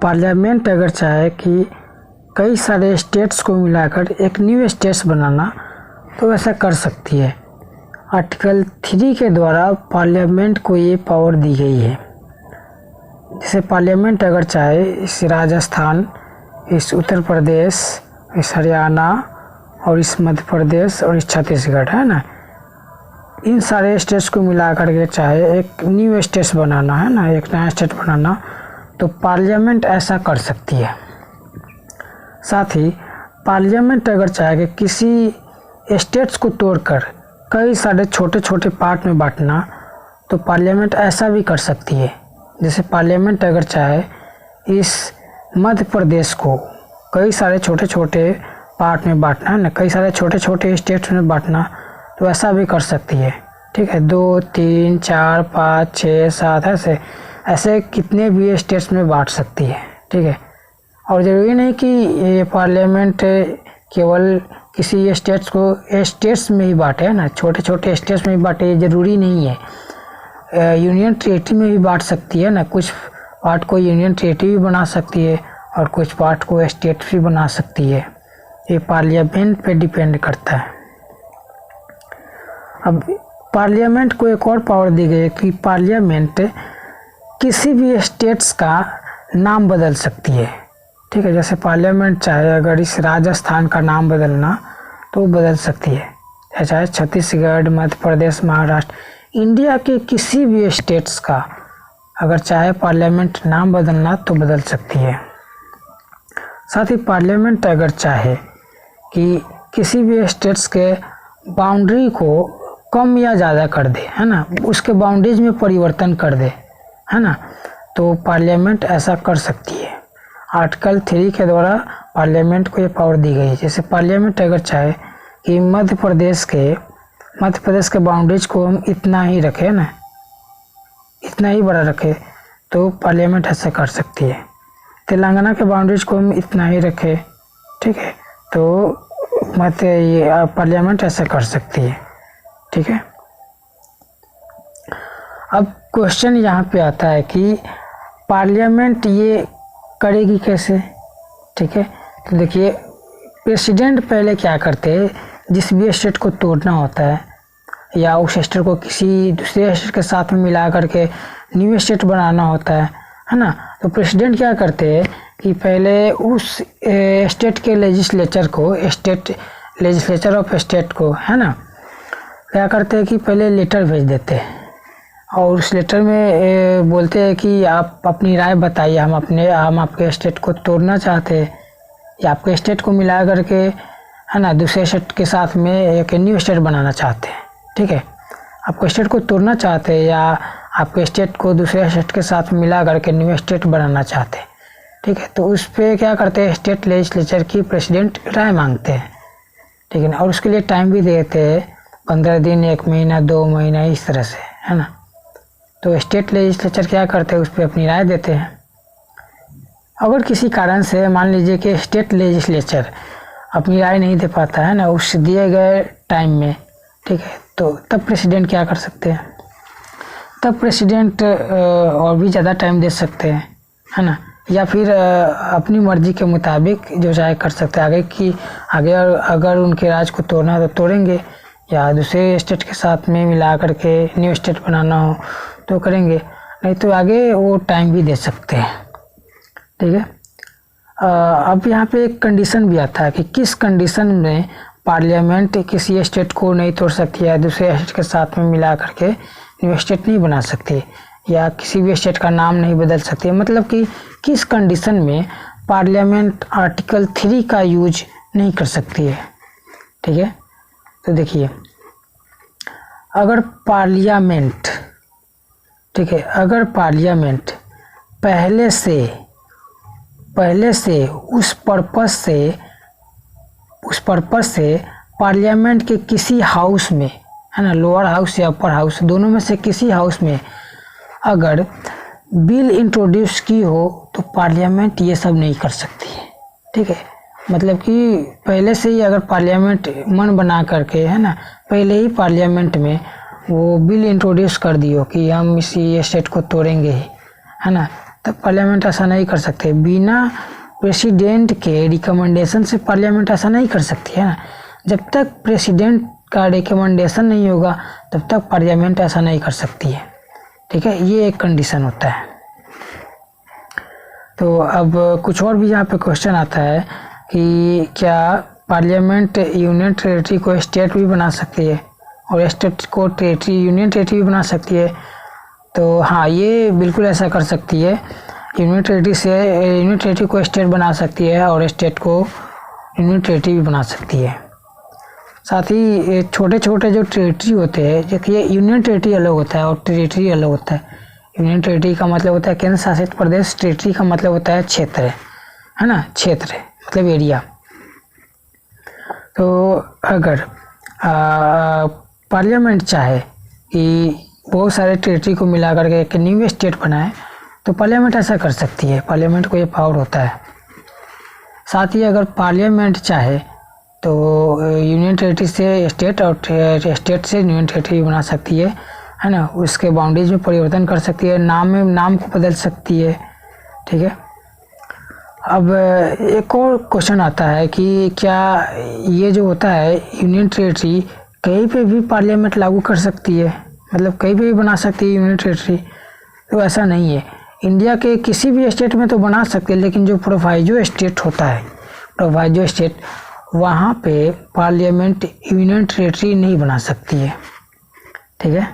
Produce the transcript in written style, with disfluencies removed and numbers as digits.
Parliament अगर चाहे कि कई सारे स्टेट्स को मिलाकर एक न्यू स्टेट्स बनाना तो ऐसा कर सकती है। आर्टिकल 3 के द्वारा पार्लियामेंट को ये पावर दी गई है। जैसे पार्लियामेंट अगर चाहे इस राजस्थान, इस उत्तर प्रदेश, इस हरियाणा और इस मध्य प्रदेश और इस छत्तीसगढ़, है ना, इन सारे स्टेट्स को मिला करके चाहे एक न्यू स्टेट्स बनाना, है ना, एक नया स्टेट बनाना, तो पार्लियामेंट ऐसा कर सकती है। साथ ही पार्लियामेंट अगर चाहे कि किसी स्टेट्स को तोड़कर कई सारे छोटे छोटे पार्ट में बांटना, तो पार्लियामेंट ऐसा भी कर सकती है। जैसे पार्लियामेंट अगर चाहे इस मध्य प्रदेश को कई सारे छोटे छोटे पार्ट में बांटना, है ना, कई सारे छोटे छोटे स्टेट्स में बांटना, तो ऐसा भी कर सकती है। ठीक है, 2, 3, 4, 5, 6, 7 ऐसे कितने भी स्टेट्स में बांट सकती है। ठीक है, और ज़रूरी नहीं कि ये पार्लियामेंट केवल किसी स्टेट्स को स्टेट्स में ही बांटे, है ना, छोटे छोटे स्टेट्स में ही बांटे, ये ज़रूरी नहीं है। यूनियन टेरिटरी में भी बांट सकती है ना, कुछ पार्ट को यूनियन टेरिटरी भी बना सकती है और कुछ पार्ट को स्टेट भी बना सकती है। ये पार्लियामेंट पे डिपेंड करता है। अब पार्लियामेंट को एक और पावर दी गई है कि पार्लियामेंट किसी भी स्टेट्स का नाम बदल सकती है। ठीक है, जैसे पार्लियामेंट चाहे अगर इस राजस्थान का नाम बदलना तो बदल सकती है, चाहे छत्तीसगढ़, मध्य प्रदेश, महाराष्ट्र, इंडिया के किसी भी स्टेट्स का अगर चाहे पार्लियामेंट नाम बदलना तो बदल सकती है। साथ ही पार्लियामेंट अगर चाहे कि किसी भी स्टेट्स के बाउंड्री को कम या ज़्यादा कर दे, है ना, उसके बाउंड्रीज में परिवर्तन कर दे, है ना, तो पार्लियामेंट ऐसा कर सकती है। आर्टिकल 3 के द्वारा पार्लियामेंट को ये पावर दी गई है। जैसे पार्लियामेंट अगर चाहे कि मध्य प्रदेश के बाउंड्रीज को हम इतना ही रखें ना, इतना ही बड़ा रखे, तो पार्लियामेंट ऐसा कर सकती है। तेलंगाना के बाउंड्रीज को हम इतना ही रखें, ठीक है, तो ये पार्लियामेंट ऐसा कर सकती है। ठीक है, अब क्वेश्चन यहाँ पे आता है कि पार्लियामेंट ये करेगी कैसे। ठीक है, तो देखिए प्रेसिडेंट पहले क्या करते हैं, जिस भी स्टेट को तोड़ना होता है या उस स्टेट को किसी दूसरे स्टेट के साथ में मिला करके न्यू स्टेट बनाना होता है ना, तो प्रेसिडेंट क्या करते हैं कि पहले उस स्टेट के लेजिस्लेचर को, स्टेट लेजिस्लेचर ऑफ स्टेट को, है ना, क्या करते हैं कि पहले लेटर भेज देते हैं और उस लेटर में बोलते हैं कि आप अपनी राय बताइए, हम आपके स्टेट को तोड़ना चाहते हैं या आपके स्टेट को मिला करके, है ना, दूसरे स्टेट के साथ में एक न्यू स्टेट बनाना चाहते हैं। ठीक है, आपको स्टेट को तोड़ना चाहते हैं या आपके स्टेट को दूसरे स्टेट के साथ मिला करके न्यू स्टेट बनाना चाहते हैं। ठीक है, तो उस पर क्या करते हैं, स्टेट लेजिस्लेचर की प्रेसिडेंट राय मांगते हैं। ठीक है ना, और उसके लिए टाइम भी देते हैं, 15 दिन, 1 महीना, 2 महीना, इस तरह से, है ना। तो स्टेट लेजिस्लेचर क्या करते हैं, उस पर अपनी राय देते हैं। अगर किसी कारण से मान लीजिए कि स्टेट लेजिस्लेचर अपनी राय नहीं दे पाता है ना उस दिए गए टाइम में, ठीक है, तो तब प्रेसिडेंट क्या कर सकते हैं, तब प्रेसिडेंट और भी ज़्यादा टाइम दे सकते हैं, है ना, या फिर अपनी मर्जी के मुताबिक जो चाहे कर सकते हैं। आगे अगर उनके राज को तोड़ना है तो तोड़ेंगे, या दूसरे स्टेट के साथ में मिला करके न्यू स्टेट बनाना हो तो करेंगे, नहीं तो आगे वो टाइम भी दे सकते हैं। ठीक है, अब यहाँ पे एक कंडीशन भी आता है कि किस कंडीशन में पार्लियामेंट किसी स्टेट को नहीं तोड़ सकती है, दूसरे स्टेट के साथ में मिला करके न्यू स्टेट नहीं बना सकती या किसी भी स्टेट का नाम नहीं बदल सकती। मतलब कि किस कंडीशन में पार्लियामेंट आर्टिकल 3 का यूज नहीं कर सकती है। ठीक है, तो देखिए अगर पार्लियामेंट, ठीक है, अगर पार्लियामेंट पहले से उस पर्पस से पार्लियामेंट के किसी हाउस में, है ना, लोअर हाउस या अपर हाउस, दोनों में से किसी हाउस में अगर बिल इंट्रोड्यूस की हो तो पार्लियामेंट ये सब नहीं कर सकती है। ठीक है, मतलब कि पहले से ही अगर पार्लियामेंट मन बना करके, है ना, पहले ही पार्लियामेंट में वो बिल इंट्रोड्यूस कर दियो कि हम इसी स्टेट को तोड़ेंगे ही, है ना, तब पार्लियामेंट ऐसा नहीं कर सकते। बिना प्रेसिडेंट के रिकमेंडेशन से पार्लियामेंट ऐसा नहीं कर सकती है ना। जब तक प्रेसिडेंट का रिकमेंडेशन नहीं होगा तब तक पार्लियामेंट ऐसा नहीं कर सकती है, ठीक है। ये एक कंडीशन होता है। तो अब कुछ और भी यहाँ पे क्वेश्चन आता है कि क्या पार्लियामेंट यूनियन टेरिटरी को स्टेट भी बना सकती है और स्टेट को टेरिटरी यूनियन टेरिटरी भी बना सकती है? तो हाँ, ये बिल्कुल ऐसा कर सकती है। यूनियन टेरिटरी को स्टेट बना सकती है और स्टेट को यूनियन टेरिटरी भी बना सकती है। साथ ही छोटे छोटे जो टेरिटरी होते हैं, देखिए यूनियन टेरिटरी अलग होता है और टेरिटरी अलग होता है। यूनियन टेरिटरी का मतलब होता है केंद्र शासित प्रदेश, टेरिटरी का मतलब होता है क्षेत्र, है ना, क्षेत्र मतलब एरिया। तो अगर पार्लियामेंट चाहे कि बहुत सारे टेरिटरी को मिला करके एक न्यू स्टेट बनाए तो पार्लियामेंट ऐसा कर सकती है, पार्लियामेंट को ये पावर होता है। साथ ही अगर पार्लियामेंट चाहे तो यूनियन टेरिटरी से स्टेट और स्टेट से यूनियन टेरिटरी बना सकती है ना। उसके बाउंड्रीज में परिवर्तन कर सकती है, नाम को बदल सकती है, ठीक है। अब एक और क्वेश्चन आता है कि क्या ये जो होता है यूनियन टेरिटरी कहीं पे भी पार्लियामेंट लागू कर सकती है, मतलब कहीं पे भी बना सकती है यूनियन टेरिटरी? तो ऐसा नहीं है। इंडिया के किसी भी स्टेट में तो बना सकते हैं, लेकिन जो प्रोवाइजो स्टेट होता है, प्रोवाइजो स्टेट, वहाँ पे पार्लियामेंट यूनियन टेरिटरी नहीं बना सकती है, ठीक है।